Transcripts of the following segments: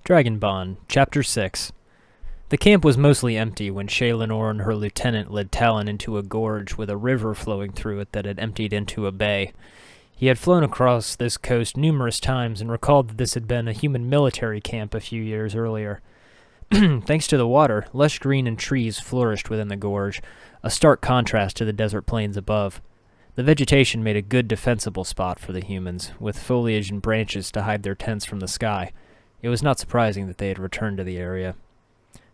Dragonbond, Chapter 6. The camp was mostly empty when Shaylenor and her lieutenant led Talon into a gorge with a river flowing through it that had emptied into a bay. He had flown across this coast numerous times and recalled that this had been a human military camp a few years earlier. Thanks to the water, lush green and trees flourished within the gorge, a stark contrast to the desert plains above. The vegetation made a good defensible spot for the humans, with foliage and branches to hide their tents from the sky. It was not surprising that they had returned to the area.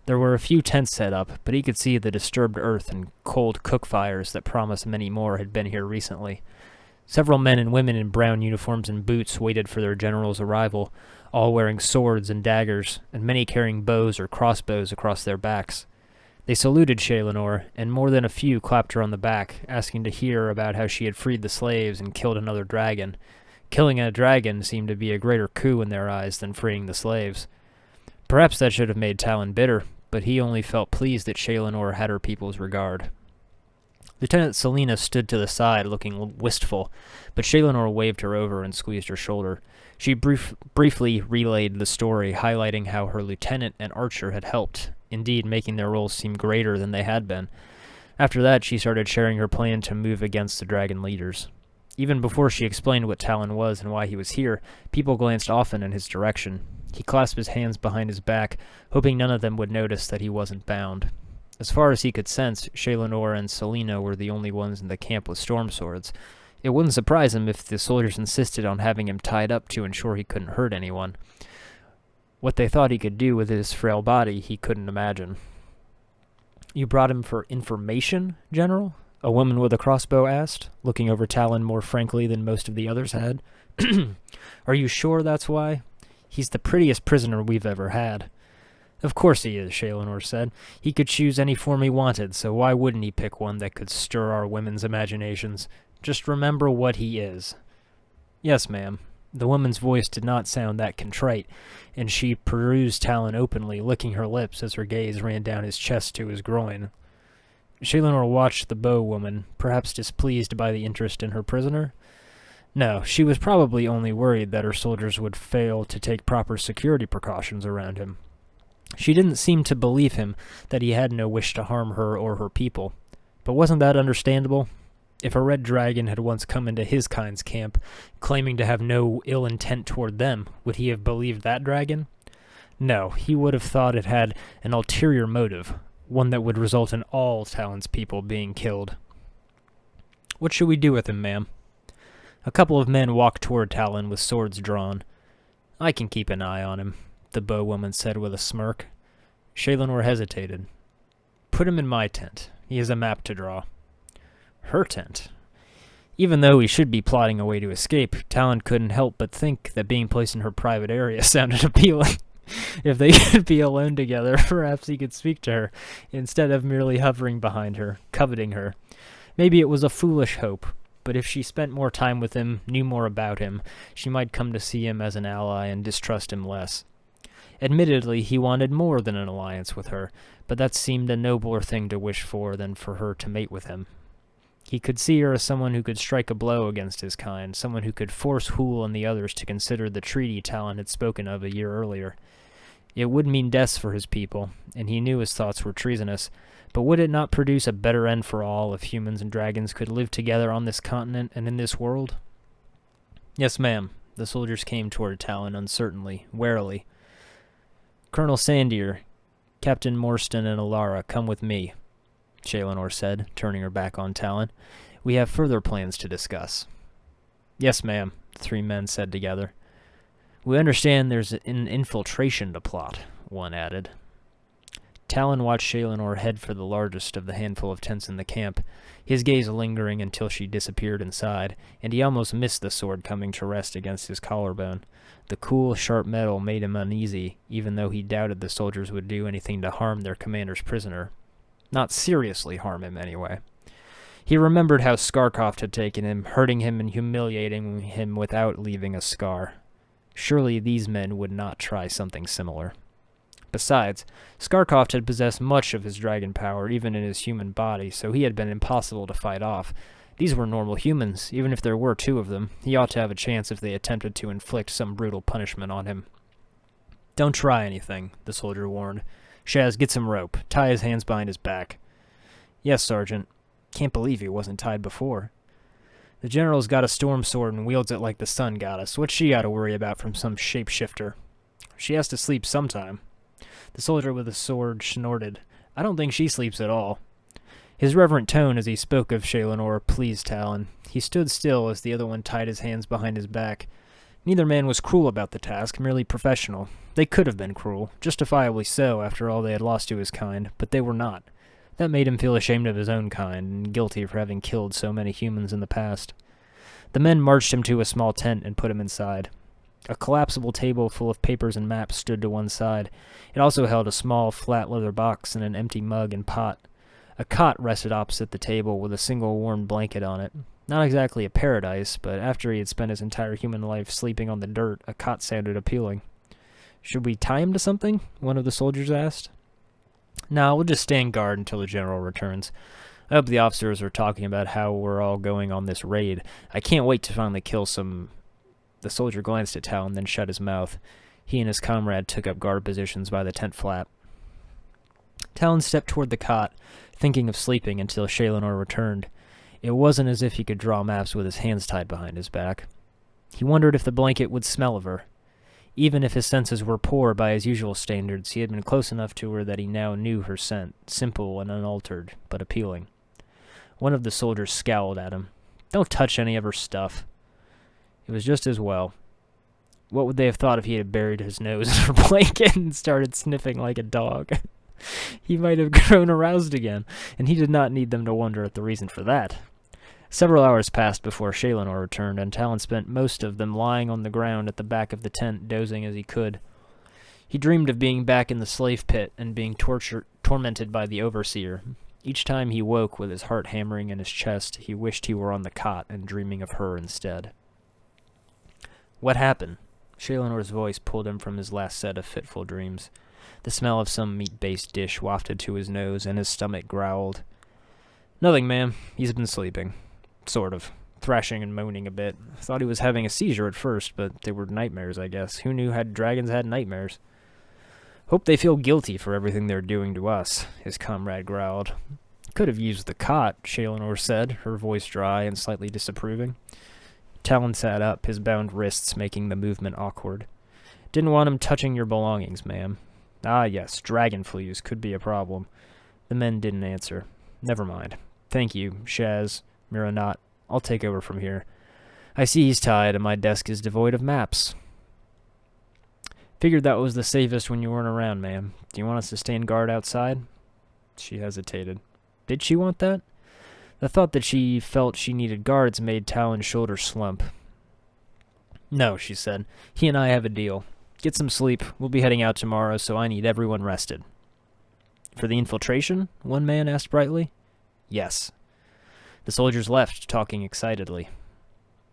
There were a few tents set up, but he could see the disturbed earth and cold cook fires that promised many more had been here recently. Several men and women in brown uniforms and boots waited for their general's arrival, all wearing swords and daggers, and many carrying bows or crossbows across their backs. They saluted Shaylenor, and more than a few clapped her on the back, asking to hear about how she had freed the slaves and killed another dragon. Killing a dragon seemed to be a greater coup in their eyes than freeing the slaves. Perhaps that should have made Talon bitter, but he only felt pleased that Shaylenor had her people's regard. Lieutenant Selena stood to the side, looking wistful, but Shaylenor waved her over and squeezed her shoulder. She briefly relayed the story, highlighting how her lieutenant and Archer had helped, indeed making their roles seem greater than they had been. After that, she started sharing her plan to move against the dragon leaders. Even before she explained what Talon was and why he was here, people glanced often in his direction. He clasped his hands behind his back, hoping none of them would notice that he wasn't bound. As far as he could sense, Shaylenor and Selena were the only ones in the camp with storm swords. It wouldn't surprise him if the soldiers insisted on having him tied up to ensure he couldn't hurt anyone. What they thought he could do with his frail body, he couldn't imagine. "You brought him for information, General?" a woman with a crossbow asked, looking over Talon more frankly than most of the others had. "Are you sure that's why? He's the prettiest prisoner we've ever had." "Of course he is," Shaylenor said. "He could choose any form he wanted, so why wouldn't he pick one that could stir our women's imaginations? Just remember what he is." "Yes, ma'am." The woman's voice did not sound that contrite, and she perused Talon openly, licking her lips as her gaze ran down his chest to his groin. Shaylenor watched the bow woman, perhaps displeased by the interest in her prisoner. No, she was probably only worried that her soldiers would fail to take proper security precautions around him. She didn't seem to believe him that he had no wish to harm her or her people. But wasn't that understandable? If a red dragon had once come into his kind's camp, claiming to have no ill intent toward them, would he have believed that dragon? No, he would have thought it had an ulterior motive, one that would result in all Talon's people being killed. "What should we do with him, ma'am?" A couple of men walked toward Talon with swords drawn. "I can keep an eye on him," the bow woman said with a smirk. Shaylenor hesitated. "Put him in my tent. He has a map to draw." Her tent. Even though he should be plotting a way to escape, Talon couldn't help but think that being placed in her private area sounded appealing. If they could be alone together, perhaps he could speak to her, instead of merely hovering behind her, coveting her. Maybe it was a foolish hope, but if she spent more time with him, knew more about him, she might come to see him as an ally and distrust him less. Admittedly, he wanted more than an alliance with her, but that seemed a nobler thing to wish for than for her to mate with him. He could see her as someone who could strike a blow against his kind, someone who could force Hool and the others to consider the treaty Talon had spoken of a year earlier. It would mean deaths for his people, and he knew his thoughts were treasonous, but would it not produce a better end for all if humans and dragons could live together on this continent and in this world? "Yes, ma'am." The soldiers came toward Talon uncertainly, warily. "Colonel Sandier, Captain Morstan, and Alara, come with me," Shaylenor said, turning her back on Talon. "We have further plans to discuss." "Yes, ma'am," the three men said together. "We understand there's an infiltration to plot," one added. Talon watched Shaylenor head for the largest of the handful of tents in the camp, his gaze lingering until she disappeared inside, and he almost missed the sword coming to rest against his collarbone. The cool, sharp metal made him uneasy, even though he doubted the soldiers would do anything to harm their commander's prisoner. Not seriously harm him, anyway. He remembered how Skarkoft had taken him, hurting him and humiliating him without leaving a scar. Surely these men would not try something similar. Besides, Skarkoft had possessed much of his dragon power, even in his human body, so he had been impossible to fight off. These were normal humans, even if there were two of them. He ought to have a chance if they attempted to inflict some brutal punishment on him. Don't try anything, the soldier warned. Shaz, get some rope. Tie his hands behind his back. Yes, Sergeant. Can't believe he wasn't tied before. The general's got a storm sword and wields it like the sun goddess. What's she got to worry about from some shapeshifter? She has to sleep sometime. The soldier with the sword snorted. I don't think she sleeps at all. His reverent tone as he spoke of Shaelenor pleased Talon. He stood still as the other one tied his hands behind his back. Neither man was cruel about the task, merely professional. They could have been cruel, justifiably so after all they had lost to his kind, but they were not. That made him feel ashamed of his own kind, and guilty for having killed so many humans in the past. The men marched him to a small tent and put him inside. A collapsible table full of papers and maps stood to one side. It also held a small, flat leather box and an empty mug and pot. A cot rested opposite the table with a single warm blanket on it. Not exactly a paradise, but after he had spent his entire human life sleeping on the dirt, a cot sounded appealing. Should we tie him to something? One of the soldiers asked. No, we'll just stand guard until the general returns. I hope the officers are talking about how we're all going on this raid. I can't wait to finally kill some... The soldier glanced at Talon, then shut his mouth. He and his comrade took up guard positions by the tent flap. Talon stepped toward the cot, thinking of sleeping until Shaelenor returned. It wasn't as if he could draw maps with his hands tied behind his back. He wondered if the blanket would smell of her. Even if his senses were poor by his usual standards, he had been close enough to her that he now knew her scent, simple and unaltered, but appealing. One of the soldiers scowled at him. Don't touch any of her stuff. It was just as well. What would they have thought if he had buried his nose in her blanket and started sniffing like a dog? He might have grown aroused again, and he did not need them to wonder at the reason for that. Several hours passed before Shaelenor returned, and Talon spent most of them lying on the ground at the back of the tent, dozing as he could. He dreamed of being back in the slave pit and being tormented by the overseer. Each time he woke with his heart hammering in his chest, he wished he were on the cot and dreaming of her instead. What happened? Shaelenor's voice pulled him from his last set of fitful dreams. The smell of some meat-based dish wafted to his nose, and his stomach growled. Nothing, ma'am. He's been sleeping. Sort of. Thrashing and moaning a bit. Thought he was having a seizure at first, but they were nightmares, I guess. Who knew dragons had nightmares? Hope they feel guilty for everything they're doing to us, his comrade growled. Could have used the cot, Shaelenor said, her voice dry and slightly disapproving. Talon sat up, his bound wrists making the movement awkward. Didn't want him touching your belongings, ma'am. Ah, yes, dragon fleas could be a problem. The men didn't answer. Never mind. Thank you, Shaz, Myriad. I'll take over from here. I see he's tied, and my desk is devoid of maps. Figured that was the safest when you weren't around, ma'am. Do you want us to stand guard outside? She hesitated. Did she want that? The thought that she felt she needed guards made Talon's shoulders slump. No, she said. He and I have a deal. Get some sleep. We'll be heading out tomorrow, so I need everyone rested. For the infiltration? One man asked brightly. Yes. The soldiers left, talking excitedly.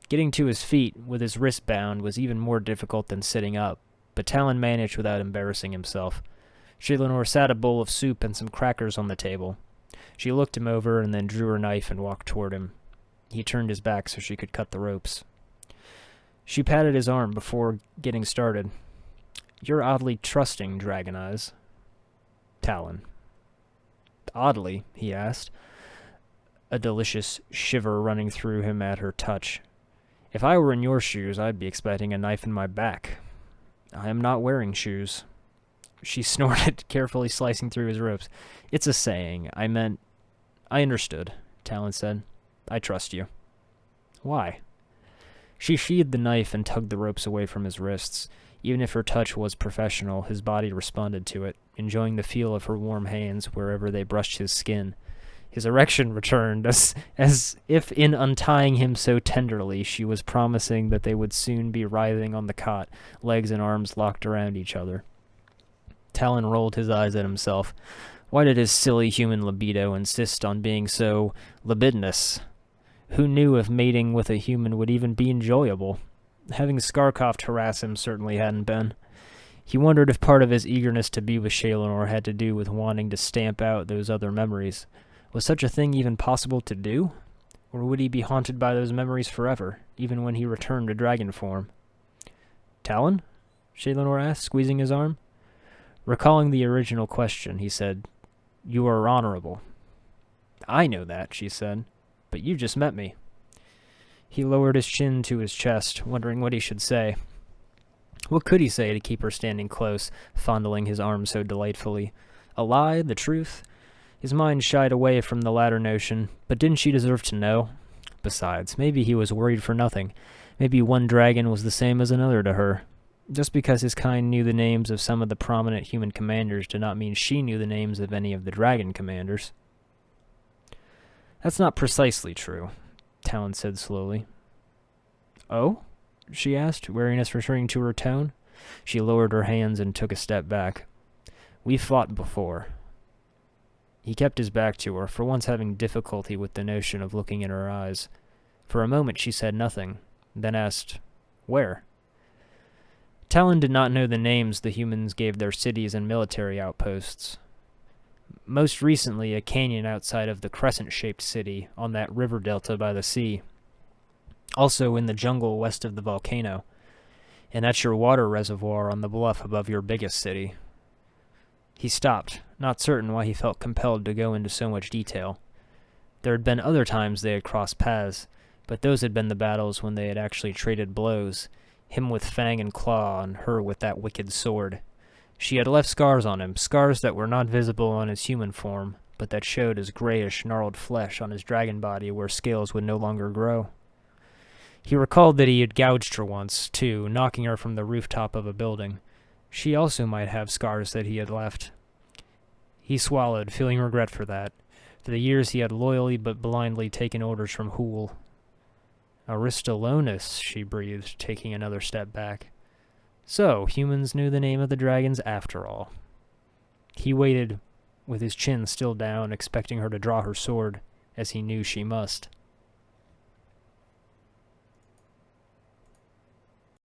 Getting to his feet, with his wrist bound, was even more difficult than sitting up, but Talon managed without embarrassing himself. Shaelenor sat a bowl of soup and some crackers on the table. She looked him over and then drew her knife and walked toward him. He turned his back so she could cut the ropes. She patted his arm before getting started. You're oddly trusting, Dragon Eyes. Talon. Oddly, he asked, a delicious shiver running through him at her touch. If I were in your shoes, I'd be expecting a knife in my back. I am not wearing shoes. She snorted, carefully slicing through his ropes. It's a saying. I understood, Talon said. I trust you. Why? She sheathed the knife and tugged the ropes away from his wrists. Even if her touch was professional, his body responded to it, enjoying the feel of her warm hands wherever they brushed his skin. His erection returned, as if in untying him so tenderly, she was promising that they would soon be writhing on the cot, legs and arms locked around each other. Talon rolled his eyes at himself. Why did his silly human libido insist on being so libidinous? Who knew if mating with a human would even be enjoyable? Having Skarkoft harass him certainly hadn't been. He wondered if part of his eagerness to be with Shaelenor had to do with wanting to stamp out those other memories. Was such a thing even possible to do? Or would he be haunted by those memories forever, even when he returned to dragon form? Talon? Shaelinor asked, squeezing his arm. Recalling the original question, he said, "You are honorable." "I know that," she said, "but you just met me." He lowered his chin to his chest, wondering what he should say. What could he say to keep her standing close, fondling his arm so delightfully? A lie? The truth? His mind shied away from the latter notion, but didn't she deserve to know? Besides, maybe he was worried for nothing. Maybe one dragon was the same as another to her. Just because his kind knew the names of some of the prominent human commanders did not mean she knew the names of any of the dragon commanders. "That's not precisely true," Talon said slowly. "Oh?" she asked, wariness returning to her tone. She lowered her hands and took a step back. "We fought before." He kept his back to her, for once having difficulty with the notion of looking in her eyes. For a moment she said nothing, then asked, "Where?" Talon did not know the names the humans gave their cities and military outposts. Most recently, a canyon outside of the crescent-shaped city on that river delta by the sea. Also in the jungle west of the volcano. And that's your water reservoir on the bluff above your biggest city. He stopped, not certain why he felt compelled to go into so much detail. There had been other times they had crossed paths, but those had been the battles when they had actually traded blows, him with fang and claw and her with that wicked sword. She had left scars on him, scars that were not visible on his human form, but that showed as grayish, gnarled flesh on his dragon body where scales would no longer grow. He recalled that he had gouged her once, too, knocking her from the rooftop of a building. She also might have scars that he had left. He swallowed, feeling regret for that, for the years he had loyally but blindly taken orders from Hool. "Aristolonis," she breathed, taking another step back. So, humans knew the name of the dragons after all. He waited, with his chin still down, expecting her to draw her sword, as he knew she must.